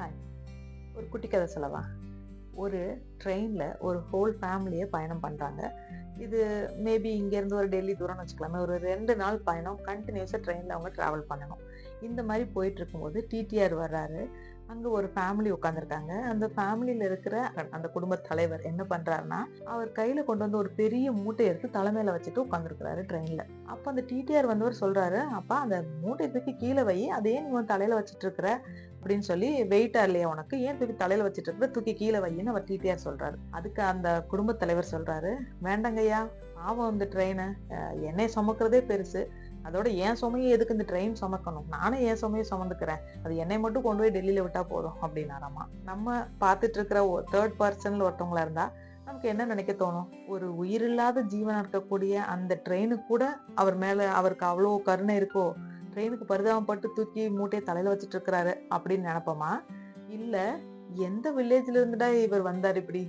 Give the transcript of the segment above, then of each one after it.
Hi, ஒரு குட்டி கதை சொல்லவா? ஒரு ட்ரெயினில் ஒரு ஹோல் ஃபேமிலியை பயணம் பண்ணுறாங்க. இது மேபி இங்கேருந்து ஒரு டெல்லி தூரம்னு வச்சுக்கலாமே. ஒரு 2 நாள் பயணம் கண்டினியூஸாக ட்ரெயினில் அவங்க ட்ராவல் பண்ணணும். இந்த மாதிரி போயிட்டு இருக்கும்போது டிடிஆர் வர்றாரு. அங்கே ஒரு ஃபேமிலி உட்காந்துருக்காங்க. அந்த ஃபேமிலியில் இருக்கிற அந்த குடும்ப தலைவர் என்ன பண்ணுறாருன்னா, அவர் கையில் கொண்டு வந்து ஒரு பெரிய மூட்டை எடுத்து தலைமையில் வச்சுட்டு உட்காந்துருக்கிறாரு ட்ரெயினில். அப்போ அந்த டிடிஆர் வந்தவர் சொல்கிறாரு, அப்பா அந்த மூட்டை தூக்கி கீழே வை, அதே நீ உன் தலையில் வச்சுட்டு இருக்கிற அப்படின்னு சொல்லி, வெயிட்டா இல்லையா உனக்கு, ஏன் தூக்கி தலையில வச்சுட்டு இருக்கிற, தூக்கி கீழே வையின்னு அவர் டிடிஆர் சொல்றாரு. அதுக்கு அந்த குடும்ப தலைவர் சொல்றாரு, வேண்டங்கய்யா, பாவம் இந்த ட்ரெயினை, என்னை சுமக்கிறதே பெருசு, அதோட என் சுமையை எதுக்கு இந்த ட்ரெயின் சுமக்கணும், நானும் என் சுமையை சுமந்துக்கிறேன், அது என்னை மட்டும் கொண்டு போய் டெல்லியில விட்டா போதும் அப்படின்னாராமா. நம்ம பார்த்துட்டு இருக்கிற தேர்ட் பர்சன்ல ஒருத்தவங்களா இருந்தா நமக்கு என்ன நினைக்க தோணும்? ஒரு உயிரில்லாத ஜீவனா இருக்கக்கூடிய அந்த ட்ரெயினுக்கு கூட அவர் மேல அவருக்கு அவ்வளோ கருணை இருக்கோ, ட்ரெயினுக்கு பரிதாபப்பட்டு தூக்கி மூட்டையை தலையில வச்சுட்டு இருக்கிறாரு அப்படின்னு நினைப்போமா? இல்ல, எந்த வில்லேஜ்ல இருந்துடா இவர் வந்தாரு, இப்படி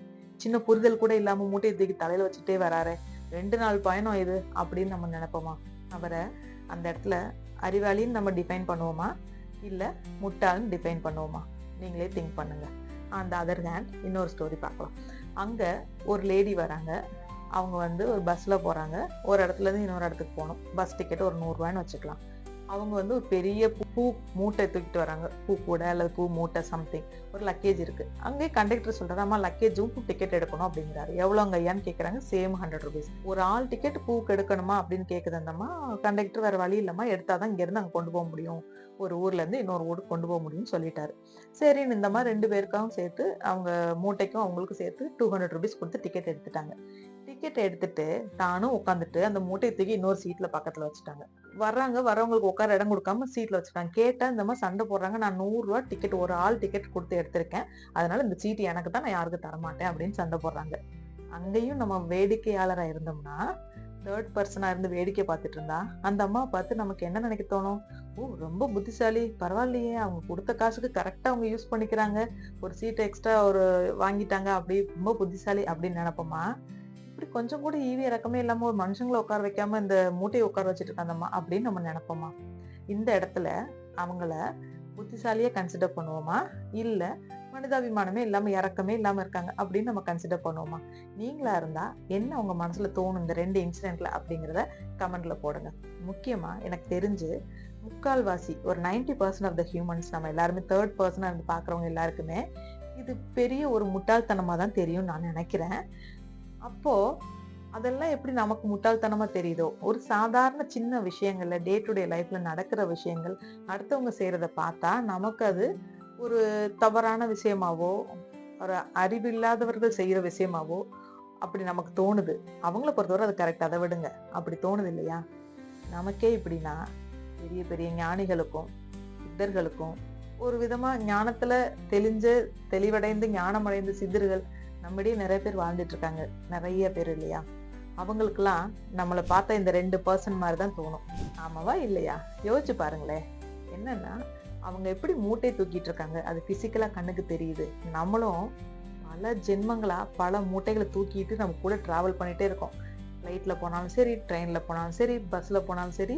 சின்ன புரிதல் கூட இல்லாம மூட்டையை தூக்கி தலையில வச்சுட்டே வராரு, 2 நாள் பயணம் இது அப்படின்னு நம்ம நினைப்போமா? அவரை அந்த இடத்துல அறிவாளின்னு நம்ம டிஃபைன் பண்ணுவோமா, இல்ல முட்டாள்னு டிஃபைன் பண்ணுவோமா? நீங்களே திங்க் பண்ணுங்க. அந்த அதர் ஹேண்ட் இன்னொரு ஸ்டோரி பார்க்கலாம். அங்க ஒரு லேடி வராங்க. அவங்க ஒரு பஸ்ல போறாங்க. ஒரு இடத்துல இருந்து இன்னொரு இடத்துக்கு போகணும். பஸ் டிக்கெட் ஒரு 100 ரூபாய்ன்னு வச்சுக்கலாம். அவங்க ஒரு பெரிய பூ மூட்டை தூக்கிட்டு வராங்க. பூ கூட அல்லது பூ மூட்டை சம்திங், ஒரு லக்கேஜ் இருக்கு. அங்கே கண்டக்டர் சொல்றாரு, அம்மா லக்கேஜும் டிக்கெட் எடுக்கணும் அப்படிங்கிறாரு. எவ்வளோங்க ஐயான்னு கேட்குறாங்க. Same 100 rupees. ஒரு ஆள் டிக்கெட் பூக்கு எடுக்கணுமா அப்படின்னு கேட்குது அந்தம்மா. கண்டக்டர் வேற வழி இல்லம்மா, எடுத்தாதான் இங்கேருந்து அங்கே கொண்டு போக முடியும், ஒரு ஊர்ல இருந்து இன்னொரு ஊருக்கு கொண்டு போக முடியும்னு சொல்லிட்டாரு. சரின்னு இந்த மாதிரி 2 பேருக்கும் சேர்த்து, அவங்க மூட்டைக்கும் அவங்களுக்கும் சேர்த்து 200 rupees கொடுத்து டிக்கெட் எடுத்துட்டாங்க. டிக்கெட் எடுத்துட்டு தானும் உட்காந்துட்டு அந்த மூட்டையை தூக்கி இன்னொரு சீட்ல பக்கத்துல வச்சுட்டாங்க. வரவங்களுக்கு உட்கார இடம் கொடுக்காம சீட்ல வச்சுட்டாங்க. கேட்டா இந்த மாதிரி சண்டை போடுறாங்க, நான் 100 ரூபாய் டிக்கெட், ஒரு ஆள் டிக்கெட் கொடுத்து எடுத்திருக்கேன், அதனால இந்த சீட்டு எனக்கு தான், நான் யாருக்கு தரமாட்டேன் அப்படின்னு சண்டை போடுறாங்க. அங்கேயும் நம்ம வேடிக்கையாளரா இருந்தோம்னா, தேர்ட் பர்சனா இருந்து வேடிக்கை பார்த்துட்டு இருந்தா, அந்த அம்மா பார்த்து நமக்கு என்ன நினைக்க தோணும்? ஓ, ரொம்ப புத்திசாலி, பரவாயில்லையே, அவங்க கொடுத்த காசுக்கு கரெக்டா அவங்க யூஸ் பண்ணிக்கிறாங்க, ஒரு சீட்டை எக்ஸ்ட்ரா ஒரு வாங்கிட்டாங்க, அப்படி ரொம்ப புத்திசாலி அப்படின்னு நினைப்போமா? இப்படி கொஞ்சம் கூட ஈவி இறக்கமே இல்லாம ஒரு மனுஷங்களை உட்கார வைக்காம இந்த மூட்டையை உட்கார வச்சுட்டு இருக்காந்தம்மா அப்படின்னு நம்ம நினைப்போமா? இந்த இடத்துல அவங்கள புத்திசாலியா கன்சிடர் பண்ணுவோமா, இல்ல மனிதாபிமானமே இல்லாம இறக்கமே இல்லாம இருக்காங்க அப்படின்னு நம்ம கன்சிடர் பண்ணுவோமா? நீங்களா இருந்தா என்ன உங்க மனசுல தோணும் இந்த 2 இன்சிடென்ட்ல அப்படிங்கிறத கமெண்ட்ல போடுங்க. முக்கியமா எனக்கு தெரிஞ்சு முக்கால்வாசி ஒரு 90% ஆஃப் த ஹியூமன்ஸ், நம்ம எல்லாருமே தேர்ட் பர்சனா இருந்து பாக்குறவங்க எல்லாருக்குமே இது பெரிய ஒரு முட்டாள்தனமா தான் தெரியும் நான் நினைக்கிறேன். அப்போ அதெல்லாம் எப்படி நமக்கு முட்டாள்தனமா தெரியுதோ, ஒரு சாதாரண சின்ன விஷயங்கள்ல, டே டு டே லைஃப்ல நடக்கிற விஷயங்கள் அடுத்தவங்க செய்யறத பார்த்தா நமக்கு அது ஒரு தவறான விஷயமாவோ, ஒரு அறிவில்லாதவர்கள் செய்யற விஷயமாவோ அப்படி நமக்கு தோணுது. அவங்கள பொறுத்தவரை அது கரெக்ட், அதை விடுங்க. அப்படி தோணுது இல்லையா? நமக்கே இப்படின்னா பெரிய பெரிய ஞானிகளுக்கும் சித்தர்களுக்கும், ஒரு விதமா ஞானத்துல தெளிவடைந்து ஞானமடைந்த சித்தர்கள் நம்மிடையே நிறைய பேர் வாழ்ந்துட்டு இருக்காங்க, நிறைய பேர் இல்லையா? அவங்களுக்கெல்லாம் நம்மளை பார்த்தா இந்த 2% மாதிரி தான் தோணும். ஆமாவா இல்லையா? யோசிச்சு பாருங்களேன். என்னன்னா, அவங்க எப்படி மூட்டை தூக்கிட்டு இருக்காங்க, அது பிசிக்கலா கண்ணுக்கு தெரியுது. நம்மளும் பல ஜென்மங்களா பல மூட்டைகளை தூக்கிட்டு நம்ம கூட டிராவல் பண்ணிட்டே இருக்கோம். ஃப்ளைட்ல போனாலும் சரி, ட்ரெயின்ல போனாலும் சரி, பஸ்ல போனாலும் சரி,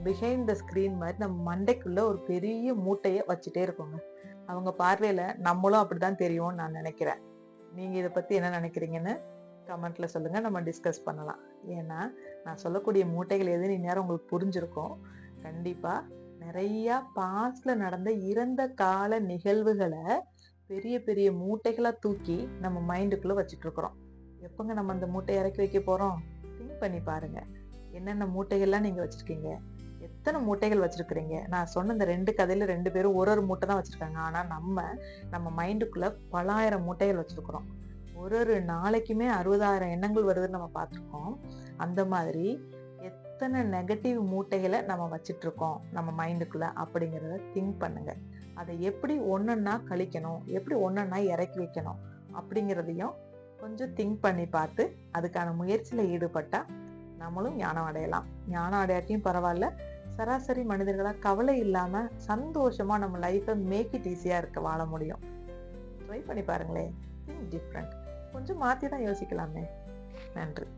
பிஹைண்ட் த ஸ்கிரீன் மாதிரி நம்ம மண்டைக்குள்ள ஒரு பெரிய மூட்டையை வச்சுட்டே இருக்கோங்க. அவங்க பார்வையில நம்மளும் அப்படிதான் தெரியும்னு நான் நினைக்கிறேன். நீங்க இதை பத்தி என்ன நினைக்கிறீங்கன்னு கமெண்ட்ல சொல்லுங்க, நம்ம டிஸ்கஸ் பண்ணலாம். ஏன்னா நான் சொல்லக்கூடிய மூட்டைகள் எதுன்னு நேரம் உங்களுக்கு புரிஞ்சிருக்கும். கண்டிப்பா நிறைய பாஸ்ட்ல நடந்த இறந்த கால நிகழ்வுகளை பெரிய பெரிய மூட்டைகளா தூக்கி நம்ம மைண்டுக்குள்ள வச்சுட்டு இருக்கிறோம். எப்பங்க நம்ம அந்த மூட்டையை இறக்கி வைக்க போறோம்? திங்க் பண்ணி பாருங்க. என்னென்ன மூட்டைகள்லாம் நீங்க வச்சிருக்கீங்க, எத்தனை மூட்டைகள் வச்சிருக்கிறீங்க? நான் சொன்ன இந்த 2 கதையில 2 பேரும் ஒரு மூட்டை தான் வச்சிருக்காங்க. ஆனா நம்ம மைண்டுக்குள்ள பல ஆயிரம் மூட்டைகள் வச்சிருக்கிறோம். ஒரு நாளைக்குமே 60,000 எண்ணங்கள் வருதுன்னு நம்ம பார்த்துருக்கோம். அந்த மாதிரி எத்தனை நெகட்டிவ் மூட்டைகளை நம்ம வச்சிட்டு இருக்கோம் நம்ம மைண்டுக்குள்ள அப்படிங்கிறத திங்க் பண்ணுங்க. அதை எப்படி ஒன்னொன்னா கழிக்கணும், எப்படி ஒன்னொன்னா இறக்கி வைக்கணும் அப்படிங்கிறதையும் கொஞ்சம் திங்க் பண்ணி பார்த்து அதுக்கான முயற்சியில ஈடுபட்டா நம்மளும் ஞானம் அடையலாம். ஞானம் அடையாட்டியும் பரவாயில்ல, சராசரி மனிதர்களா கவலை இல்லாம சந்தோஷமா நம்ம லைஃபை மேக் இட் ஈஸியா வாழ முடியும். ட்ரை பண்ணி பாருங்களேன். Think different. கொஞ்சம் மாத்தி தான் யோசிக்கலாமே. நன்றி.